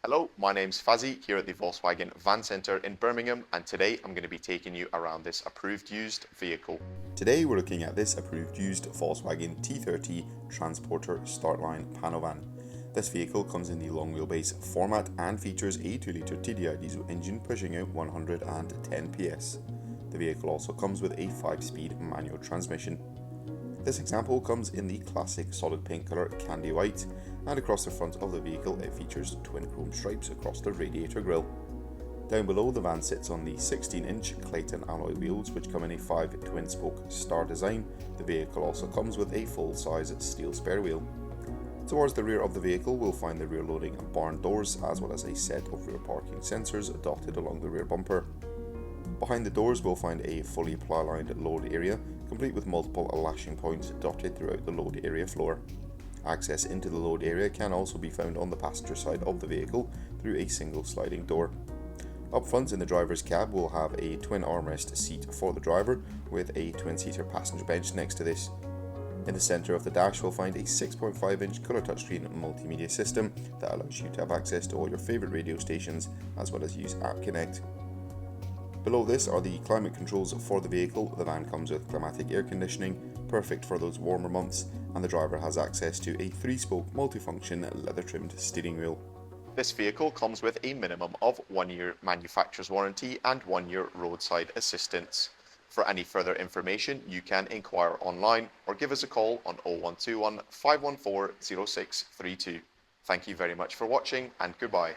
Hello, my name's Fazzy here at the Volkswagen Van Centre in Birmingham, and today I'm going to be taking you around this approved used vehicle. Today we're looking at this approved used Volkswagen T30 Transporter Startline Panovan. This vehicle comes in the long wheelbase format and features a 2-litre TDI diesel engine pushing out 110 PS. The vehicle also comes with a 5-speed manual transmission. This example comes in the classic solid paint colour candy white, and across the front of the vehicle it features twin chrome stripes across the radiator grille. Down below, the van sits on the 16-inch Clayton alloy wheels, which come in a 5 twin-spoke star design. The vehicle also comes with a full-size steel spare wheel. Towards the rear of the vehicle we'll find the rear loading and barn doors, as well as a set of rear parking sensors dotted along the rear bumper. Behind the doors we'll find a fully ply-lined load area, complete with multiple lashing points dotted throughout the load area floor. Access into the load area can also be found on the passenger side of the vehicle through a single sliding door. Up front in the driver's cab we'll have a twin armrest seat for the driver with a twin-seater passenger bench next to this. In the centre of the dash we'll find a 6.5-inch colour touchscreen multimedia system that allows you to have access to all your favourite radio stations as well as use App Connect. Below this are the climate controls for the vehicle. The van comes with climatic air conditioning, perfect for those warmer months, and the driver has access to a 3-spoke multifunction leather-trimmed steering wheel. This vehicle comes with a minimum of 1 year manufacturer's warranty and 1 year roadside assistance. For any further information you can inquire online or give us a call on 0121 514 0632. Thank you very much for watching and goodbye.